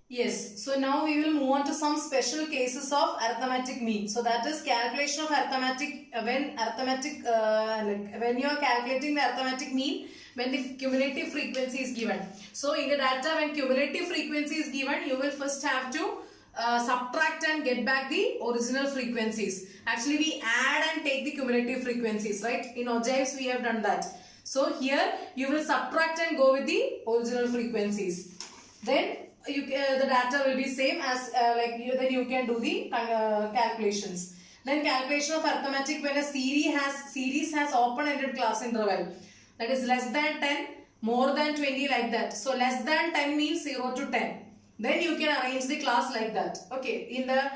Yes, so now we will move on to some special cases of arithmetic mean. So that is calculation of arithmetic when you are calculating the arithmetic mean when the cumulative frequency is given. So in the data when cumulative frequency is given, you will first have to subtract and get back the original frequencies. Actually we add and take the cumulative frequencies, right? In ogives we have done that. So here you will subtract and go with the original frequencies. Then the data will be same as then you can do the calculations. Then calculation of arithmetic when a series has open-ended class interval, that is less than 10, more than 20, like that. So less than 10 means 0 to 10. Then you can arrange the class like that. Okay, in the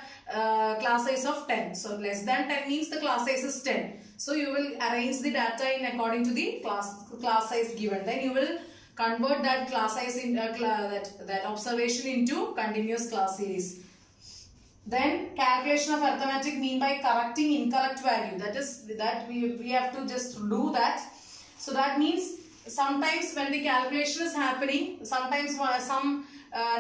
class size of 10. So less than 10 means the class size is 10. So you will arrange the data in according to the class size given. Then you will convert that class size in that observation into continuous class series. Then calculation of arithmetic mean by correcting incorrect value. That is that we have to just do that. So that means sometimes when the calculation is happening, sometimes some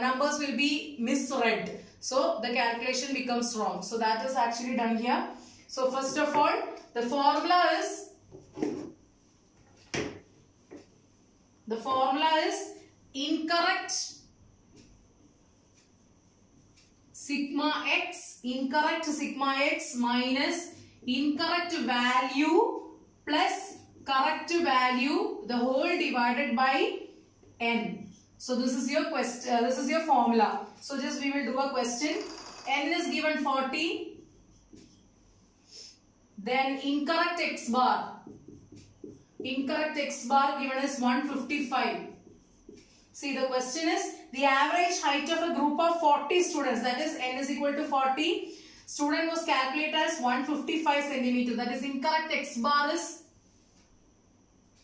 numbers will be misread. So the calculation becomes wrong. So that is actually done here. So first of all, the formula is incorrect sigma x minus incorrect value plus correct value the whole divided by n. So this is your question. This is your formula. So just we will do a question. N is given 40. Then incorrect x bar given is 155. See, the question is the average height of a group of 40 students, that is n is equal to 40. Student was calculated as 155 centimeter. That is incorrect x bar is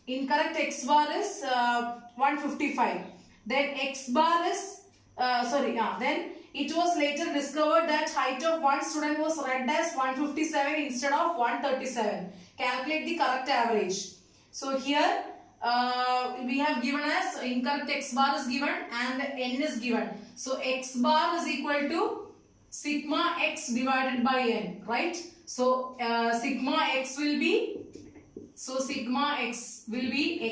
155. Then x bar is then it was later discovered that height of one student was read as 157 instead of 137. Calculate the correct average. So here we have given as incorrect x bar is given and n is given. So x bar is equal to sigma x divided by n, right? So sigma x will be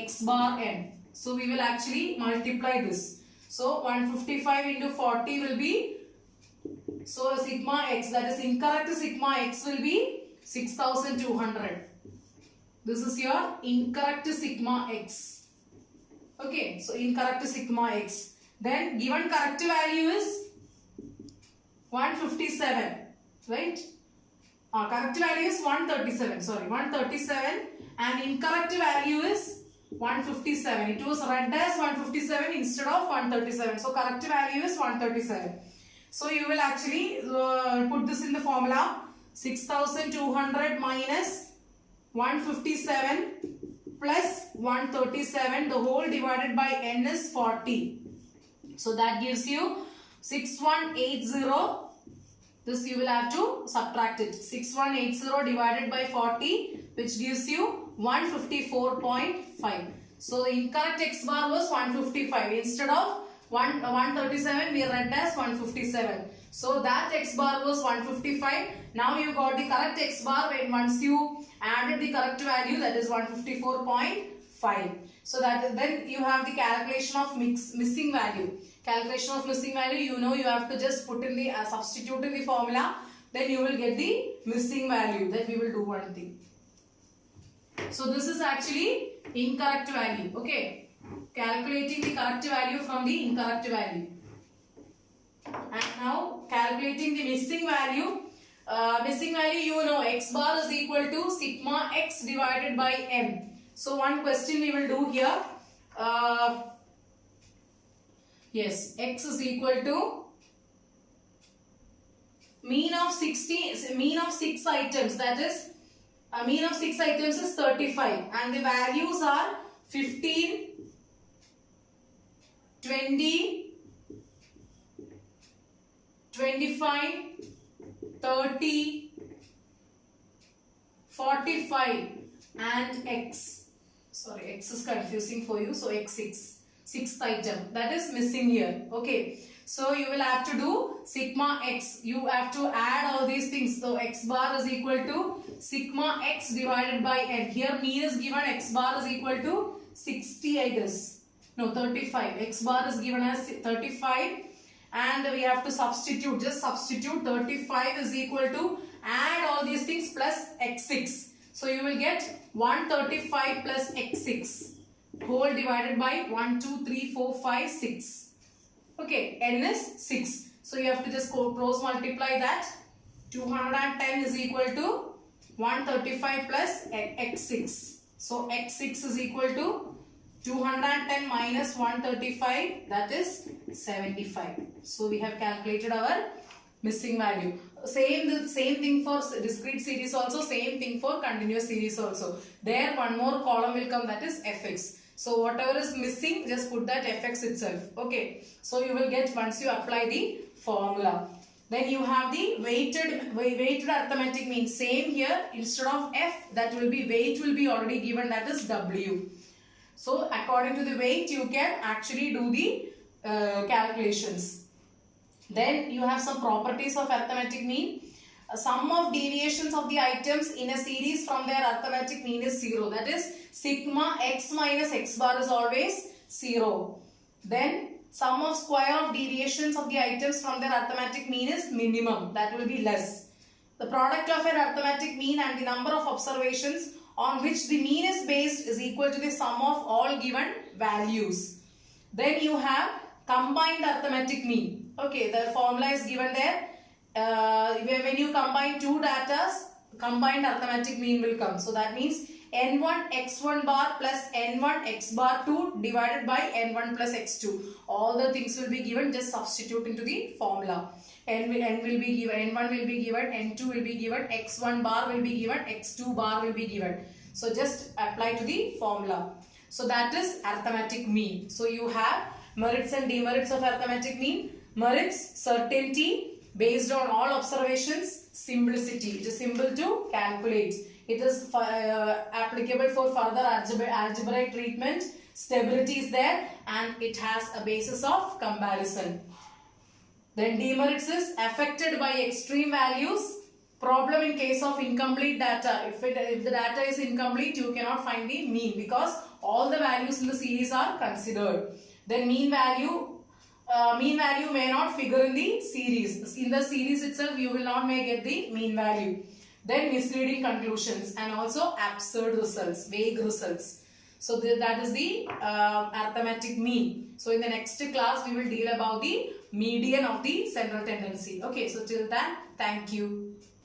x bar n. So we will actually multiply this. So 155 into 40 will be, so sigma x, that is incorrect sigma x will be 6200. This is your incorrect sigma x. Okay, so incorrect sigma x. Then given correct value is 157, right? Correct value is 137, and incorrect value is 157. It was read as 157 instead of 137. So correct value is 137. So you will actually put this in the formula. 6200 minus 157 plus 137, the whole divided by n is 40. So that gives you 6180. This you will have to subtract it. 6180 divided by 40, which gives you 154.5. So the incorrect x bar was 155. Instead of 137, we read as 157. So that x bar was 155. Now you got the correct x bar when once you added the correct value, that is 154.5. So that then you have the calculation of missing value. Calculation of missing value, you know, you have to just put in the substitute in the formula. Then you will get the missing value. Then we will do one thing. So this is actually incorrect value. Okay. Calculating the correct value from the incorrect value. And now calculating the missing value. Missing value, you know, x bar is equal to sigma x divided by m. So one question we will do here. Yes, x is equal to mean of 6 items, that is mean of 6 items is 35 and the values are 15, 20, 25, 30, 45 and x. Sorry, x is confusing for you. So x6, sixth item, that is missing here. Okay. So you will have to do sigma x. You have to add all these things. So x bar is equal to sigma x divided by n. Here mean is given, x bar is equal to 60, I guess. No, 35. X bar is given as 35 and we have to substitute. Just substitute 35 is equal to add all these things plus x6. So you will get 135 plus x6 whole divided by 1, 2, 3, 4, 5, 6. Okay, n is 6. So you have to just cross multiply that. 210 is equal to 135 plus x6. So x6 is equal to 210 minus 135, that is 75. So we have calculated our missing value. Same thing for discrete series also, same thing for continuous series also. There one more column will come, that is fx. So whatever is missing, just put that fx itself. Okay. So you will get once you apply the formula. Then you have the weighted arithmetic mean. Same here, instead of f, that will be weight will be already given, that is w. So according to the weight, you can actually do the calculations. Then you have some properties of arithmetic mean. Sum of deviations of the items in a series from their arithmetic mean is 0. That is sigma x minus x bar is always 0. Then sum of square of deviations of the items from their arithmetic mean is minimum. That will be less. The product of an arithmetic mean and the number of observations on which the mean is based is equal to the sum of all given values. Then you have combined arithmetic mean. Okay, the formula is given there. When you combine two datas, combined arithmetic mean will come. So that means n1 x1 bar plus n1 x bar 2 divided by n1 plus x2. All the things will be given, just substitute into the formula. N will be given, n1 will be given, n2 will be given, x1 bar will be given, x2 bar will be given. So just apply to the formula. So that is arithmetic mean. So you have merits and demerits of arithmetic mean. Merits, certainty based on all observations, simplicity. It is simple to calculate. It is applicable for further algebraic treatment. Stability is there and it has a basis of comparison. Then demerits is affected by extreme values. Problem in case of incomplete data. If the data is incomplete, you cannot find the mean because all the values in the series are considered. Then mean value may not figure in the series. In the series itself, you will not get the mean value. Then misleading conclusions and also absurd results, vague results. So that is the arithmetic mean. So in the next class, we will deal about the median of the central tendency. Okay, so till then, thank you.